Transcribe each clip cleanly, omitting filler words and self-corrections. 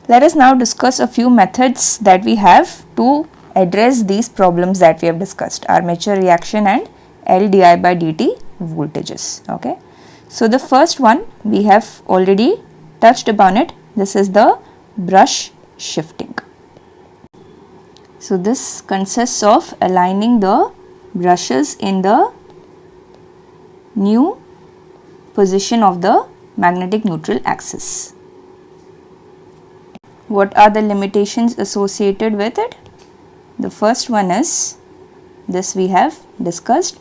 Let us now discuss a few methods that we have to address these problems that we have discussed, armature reaction and L di by dt voltages. Okay. So the first one we have already touched upon it. This is the brush shifting. So this consists of aligning the brushes in the new position of the magnetic neutral axis. What are the limitations associated with it? The first one is, this we have discussed,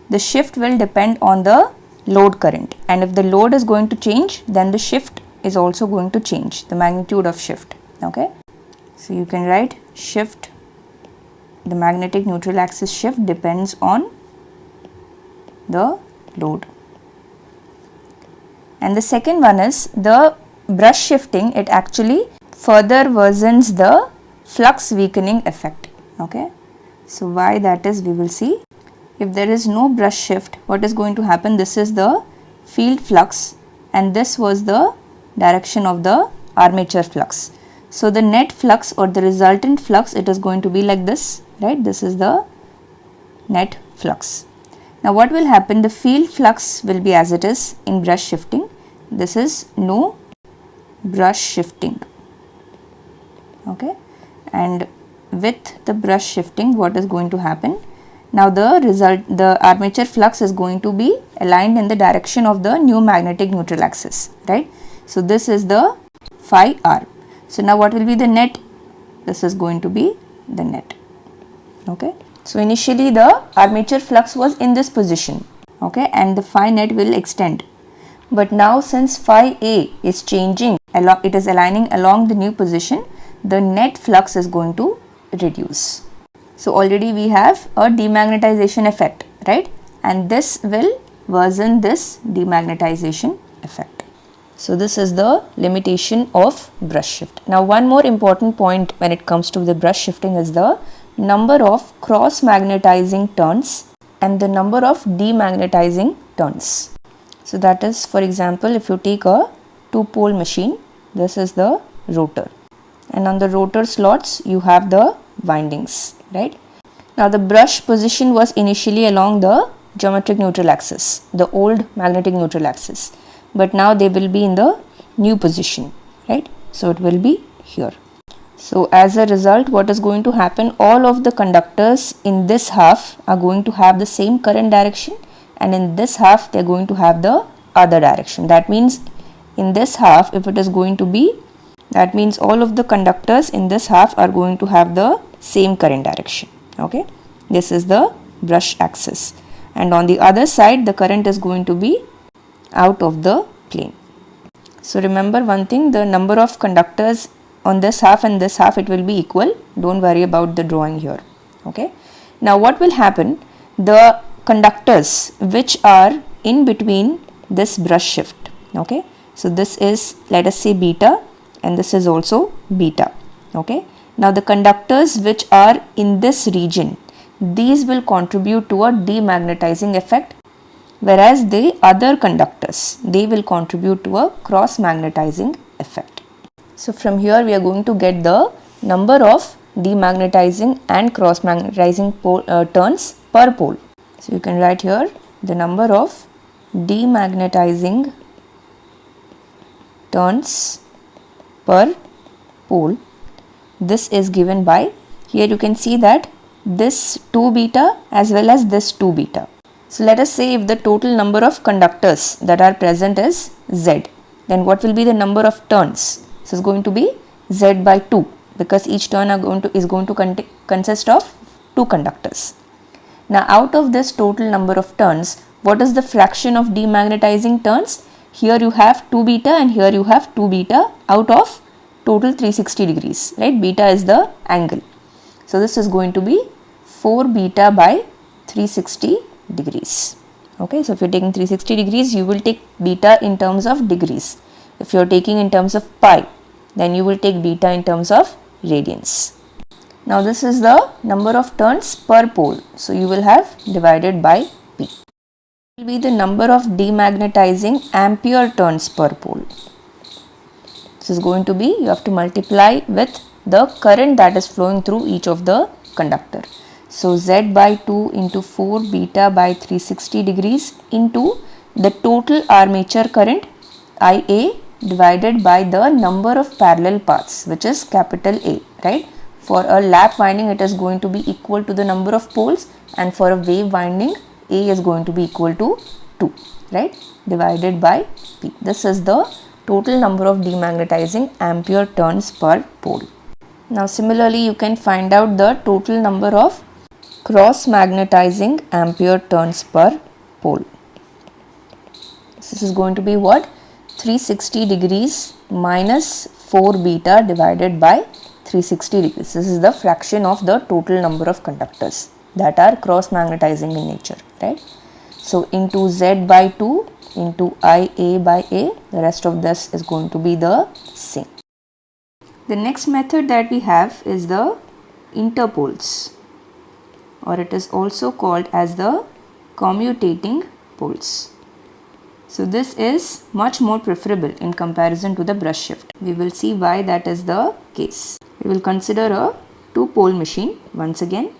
the shift will depend on the load current, and if the load is going to change, then the shift is also going to change, the magnitude of shift. Okay. So you can write shift, the magnetic neutral axis shift depends on the load. And the second one is the brush shifting, it actually further worsens the flux weakening effect. Okay. So why that is, we will see. If there is no brush shift, what is going to happen? This is the field flux and this was the direction of the armature flux. So the net flux or the resultant flux, it is going to be like this, right? This is the net flux. Now what will happen? The field flux will be as it is in brush shifting. This is no brush shifting. Okay. And with the brush shifting, what is going to happen? Now the armature flux is going to be aligned in the direction of the new magnetic neutral axis, right? So this is the phi r. So now what will be the net? This is going to be the net. Okay. So initially the armature flux was in this position, okay, and the phi net will extend. But now since phi a is changing, it is aligning along the new position, the net flux is going to reduce. So already we have a demagnetization effect, right? And this will worsen this demagnetization effect. So this is the limitation of brush shift. Now one more important point when it comes to the brush shifting is the number of cross magnetizing turns and the number of demagnetizing turns. So that is, for example, if you take a two-pole machine, this is the rotor, and on the rotor slots you have the windings, right? Now the brush position was initially along the geometric neutral axis, the old magnetic neutral axis, but now they will be in the new position, right? So it will be here. So as a result, what is going to happen? All of the conductors in this half are going to have the same current direction, and in this half they are going to have the other direction. That means in this half, if it is going to be, that means all of the conductors in this half are going to have the same current direction. Okay, this is the brush axis, and on the other side the current is going to be out of the plane. So remember one thing, the number of conductors on this half and this half, it will be equal. Don't worry about the drawing here. Okay, now what will happen? The conductors which are in between this brush shift, okay, so this is, let us say, beta, and this is also beta. Okay, now the conductors which are in this region, these will contribute to a demagnetizing effect, whereas the other conductors, they will contribute to a cross magnetizing effect. So from here we are going to get the number of demagnetizing and cross magnetizing turns per pole. So you can write here the number of demagnetizing turns per pole. This is given by, here you can see that this 2 beta as well as this 2 beta. So let us say if the total number of conductors that are present is Z, then what will be the number of turns? This is going to be Z by 2, because each turn is going to consist of 2 conductors. Now out of this total number of turns, what is the fraction of demagnetizing turns? Here you have 2 beta and here you have 2 beta out of total 360 degrees, right? Beta is the angle. So this is going to be 4 beta by 360 degrees. Okay, so if you're taking 360 degrees, you will take beta in terms of degrees. If you're taking in terms of pi, then you will take beta in terms of radians. Now this is the number of turns per pole. So you will have divided by P. It will be the number of demagnetizing ampere turns per pole. This is going to be, you have to multiply with the current that is flowing through each of the conductor. So Z by 2 into 4 beta by 360 degrees into the total armature current IA divided by the number of parallel paths, which is capital A, right? For a lap winding, it is going to be equal to the number of poles, and for a wave winding, A is going to be equal to 2, right? Divided by P. This is the total number of demagnetizing ampere turns per pole. Now similarly, you can find out the total number of cross magnetizing ampere turns per pole. This is going to be what? 360 degrees minus 4 beta divided by 360 degrees. This is the fraction of the total number of conductors that are cross magnetizing in nature, right? So into Z by 2 into IA by A, the rest of this is going to be the same. The next method that we have is the interpoles, or it is also called as the commutating poles. So this is much more preferable in comparison to the brush shift. We will see why that is the case. We will consider a 2-pole machine once again,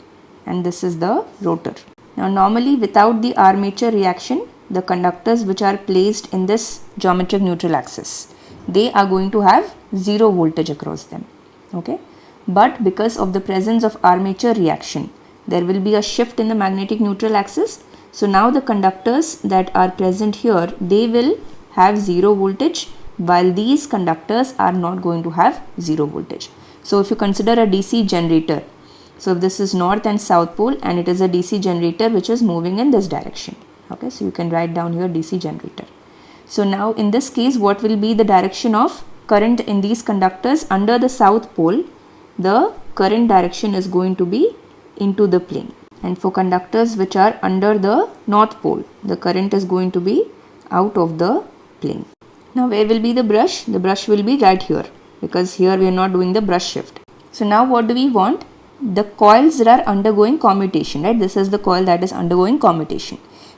and this is the rotor. Now normally without the armature reaction, the conductors which are placed in this geometric neutral axis, they are going to have 0 voltage across them, okay? But because of the presence of armature reaction, there will be a shift in the magnetic neutral axis. So now the conductors that are present here, they will have 0 voltage, while these conductors are not going to have 0 voltage. So if you consider a DC generator, so if this is north and south pole and it is a DC generator which is moving in this direction, okay, so you can write down here DC generator. So now in this case, what will be the direction of current in these conductors? Under the south pole, the current direction is going to be into the plane, and for conductors which are under the north pole, the current is going to be out of the plane. Now where will be the brush? The brush will be right here, because here we are not doing the brush shift. So now what do we want? The coils that are undergoing commutation, right? This is the coil that is undergoing commutation.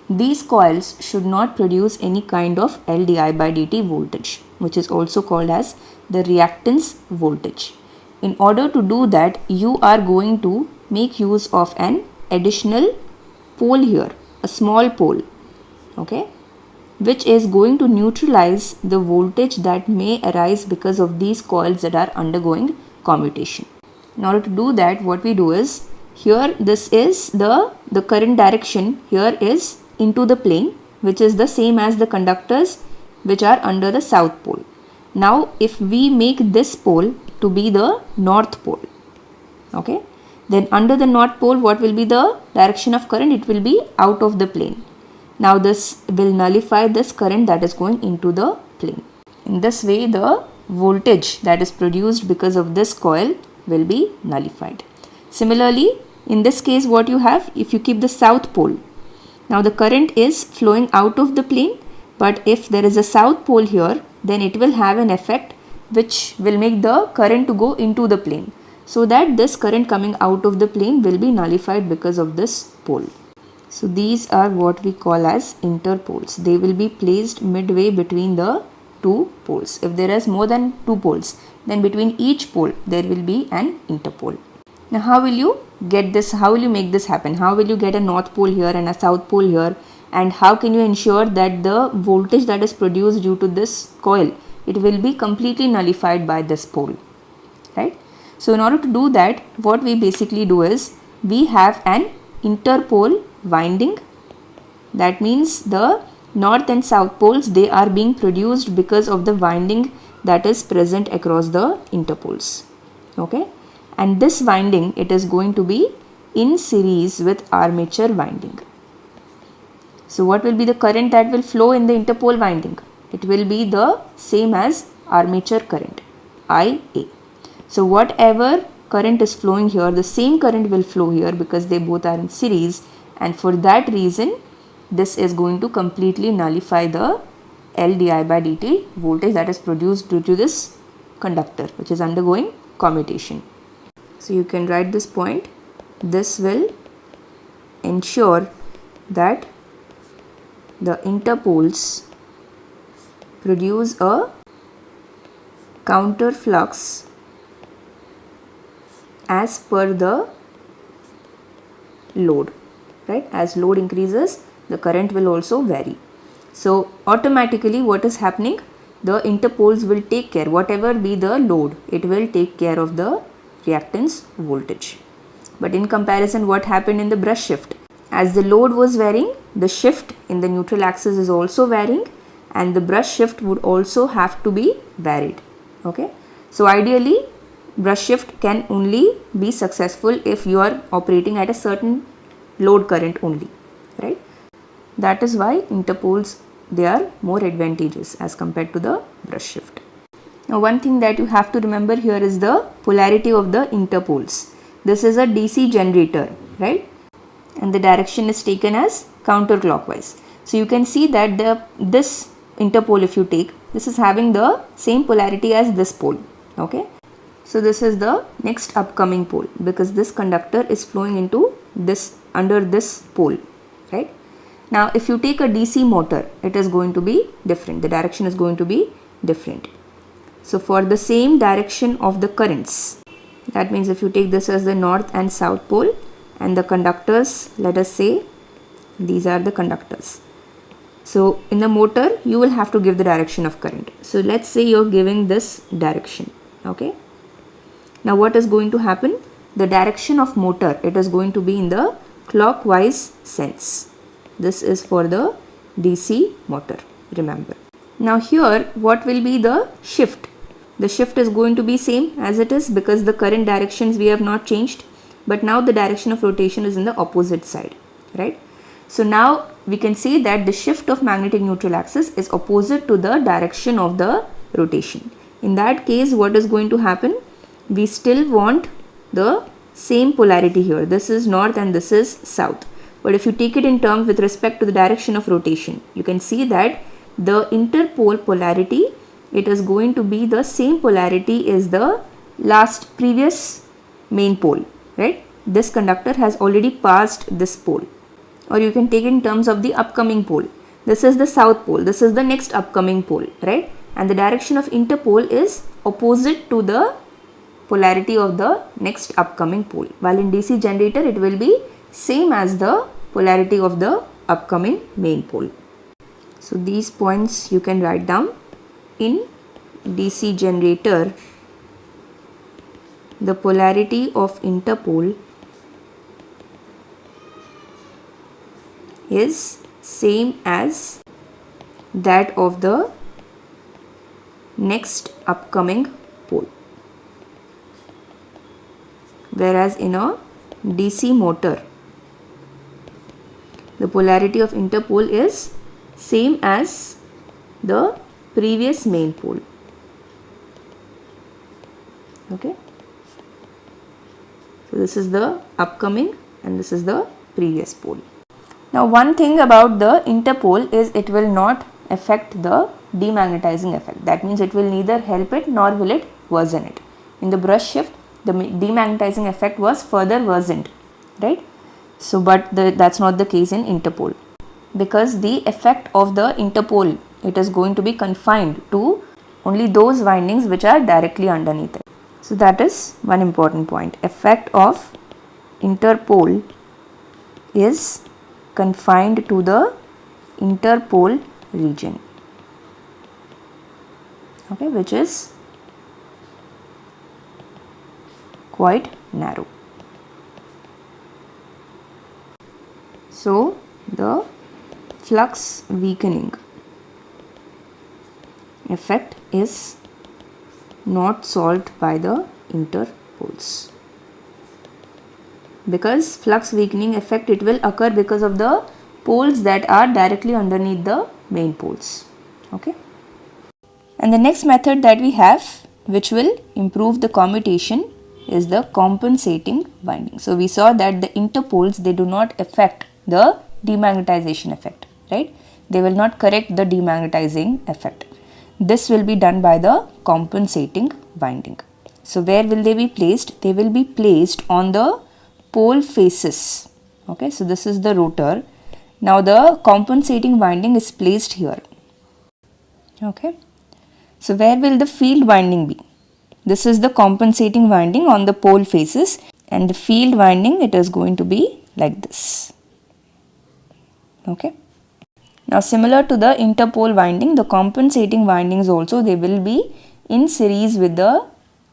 These coils should not produce any kind of LdI by dt voltage, which is also called as the reactance voltage. In order to do that, you are going to make use of an additional pole here, a small pole, okay, which is going to neutralize the voltage that may arise because of these coils that are undergoing commutation. In order to do that, what we do is, here this is the current direction here is into the plane, which is the same as the conductors which are under the south pole. Now if we make this pole to be the north pole, okay, then under the north pole, what will be the direction of current? It will be out of the plane. Now this will nullify this current that is going into the plane. In this way, the voltage that is produced because of this coil will be nullified. Similarly, in this case, what you have, if you keep the south pole, now the current is flowing out of the plane, but if there is a south pole here, then it will have an effect which will make the current to go into the plane, so that this current coming out of the plane will be nullified because of this pole. So these are what we call as interpoles. They will be placed midway between the two poles. If there is more than 2 poles, then between each pole there will be an interpole. Now how will you get this? How will you make this happen? How will you get a north pole here and a south pole here? And how can you ensure that the voltage that is produced due to this coil, it will be completely nullified by this pole, right? So in order to do that, what we basically do is, we have an interpole winding. That means the north and south poles, they are being produced because of the winding that is present across the interpoles, okay? And this winding, it is going to be in series with armature winding. So what will be the current that will flow in the interpole winding? It will be the same as armature current, IA. So whatever current is flowing here, the same current will flow here because they both are in series, and for that reason this is going to completely nullify the LdI by dt voltage that is produced due to this conductor which is undergoing commutation. So you can write this point. This will ensure that the interpoles produce a counter flux as per the load, right? As load increases, the current will also vary. So automatically what is happening? The interpoles will take care, whatever be the load, it will take care of the reactance voltage. But in comparison, what happened in the brush shift? As the load was varying, the shift in the neutral axis is also varying, and the brush shift would also have to be varied. Okay. So ideally, brush shift can only be successful if you are operating at a certain load current only, right? That is why interpoles, they are more advantageous as compared to the brush shift. Now one thing that you have to remember here is the polarity of the interpoles. This is a DC generator, right? And the direction is taken as counterclockwise. So you can see that this interpole, if you take, this is having the same polarity as this pole. Okay. So this is the next upcoming pole, because this conductor is flowing into this, under this pole, right? Now if you take a DC motor, it is going to be different. The direction is going to be different. So for the same direction of the currents, that means if you take this as the north and south pole, and the conductors, let us say these are the conductors. So in the motor, you will have to give the direction of current. So let's say you're giving this direction. Okay. Now what is going to happen? The direction of motor, it is going to be in the clockwise sense. This is for the DC motor, remember. Now here, what will be the shift? The shift is going to be same as it is, because the current directions we have not changed. But now the direction of rotation is in the opposite side, right? So now we can see that the shift of magnetic neutral axis is opposite to the direction of the rotation. In that case, what is going to happen? We still want the same polarity here. This is north and this is south. But if you take it in terms with respect to the direction of rotation, you can see that the interpole polarity, it is going to be the same polarity as the previous main pole, right? This conductor has already passed this pole. Or you can take it in terms of the upcoming pole. This is the south pole, this is the next upcoming pole, right? And the direction of interpole is opposite to the polarity of the next upcoming pole. While in DC generator, it will be same as the polarity of the upcoming main pole. So these points you can write down. In DC generator, the polarity of interpole is same as that of the next upcoming pole. Whereas in a DC motor, the polarity of interpole is same as the previous main pole. Okay. So this is the upcoming and this is the previous pole. Now one thing about the interpole is it will not affect the demagnetizing effect. That means it will neither help it nor will it worsen it. In the brush shift, the demagnetizing effect was further worsened, right? So but that's not the case in interpole, because the effect of the interpole, it is going to be confined to only those windings which are directly underneath it. So that is one important point. Effect of interpole is confined to the interpole region, okay, which is quite narrow. So the flux weakening effect is not solved by the interpoles, because flux weakening effect, it will occur because of the poles that are directly underneath the main poles. Okay. And the next method that we have, which will improve the commutation, is the compensating winding. So we saw that the interpoles, they do not affect the demagnetization effect, right? They will not correct the demagnetizing effect. This will be done by the compensating winding. So where will they be placed? They will be placed on the pole faces. Okay, so this is the rotor. Now the compensating winding is placed here. Okay, So where will the field winding be? This is the compensating winding on the pole faces, and the field winding, it is going to be like this. Okay. Now similar to the interpole winding, the compensating windings also, they will be in series with the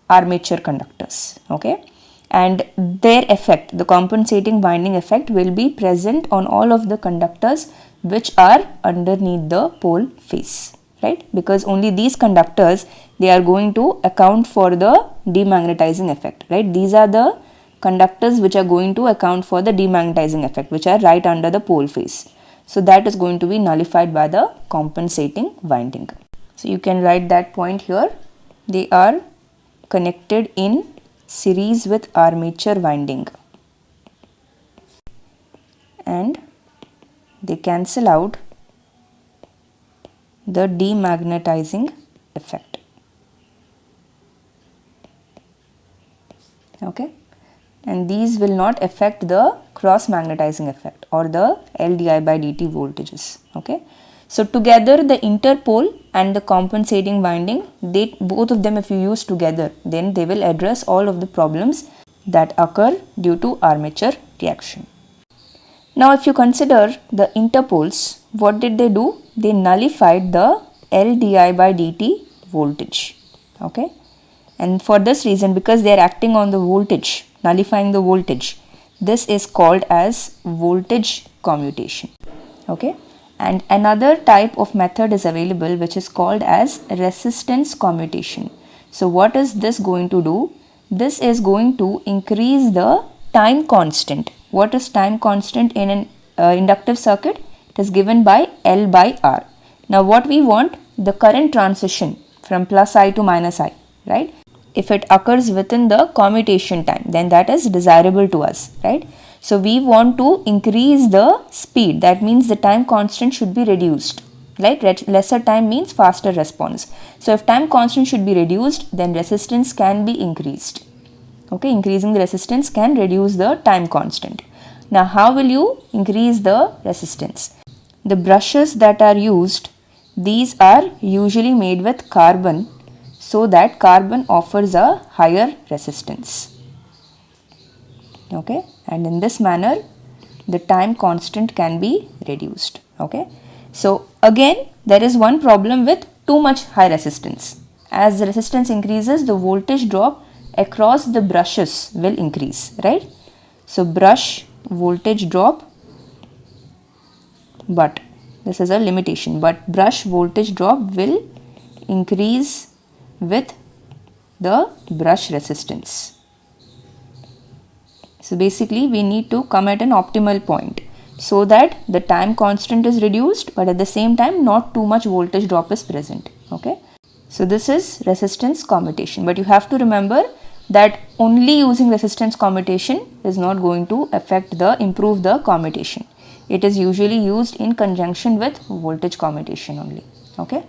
armature conductors. Okay. And their effect, the compensating winding effect, will be present on all of the conductors which are underneath the pole face, right? Because only these conductors, they are going to account for the demagnetizing effect, right? These are the conductors which are going to account for the demagnetizing effect, which are right under the pole face. So that is going to be nullified by the compensating winding. So you can write that point here. They are connected in series with armature winding, and they cancel out the demagnetizing effect. Okay, and these will not affect the cross magnetizing effect or the LdI by dt voltages. Okay, so together the interpole and the compensating winding, they both of them, if you use together, then they will address all of the problems that occur due to armature reaction. Now if you consider the interpoles, what did they do? They nullified the LdI by dt voltage. Okay, and for this reason, because they are acting on the voltage, nullifying the voltage, this is called as voltage commutation. Okay, and another type of method is available which is called as resistance commutation. So what is this going to do? This is going to increase the time constant. What is time constant in an inductive circuit? It is given by L by R. Now what we want, the current transition from plus I to minus I, right? If it occurs within the commutation time, then that is desirable to us, right? So we want to increase the speed. That means the time constant should be reduced, right? Lesser time means faster response. So if time constant should be reduced, then resistance can be increased. Okay, increasing the resistance can reduce the time constant. Now how will you increase the resistance? The brushes that are used, these are usually made with carbon, so that carbon offers a higher resistance. Okay, and in this manner the time constant can be reduced. Okay, so again there is one problem with too much high resistance. As the resistance increases, the voltage drop across the brushes will increase, right? So brush voltage drop, but this is a limitation, but brush voltage drop will increase with the brush resistance. So basically we need to come at an optimal point so that the time constant is reduced, but at the same time not too much voltage drop is present. Okay, so this is resistance commutation, but you have to remember that only using resistance commutation is not going to improve the commutation. It is usually used in conjunction with voltage commutation only. Okay.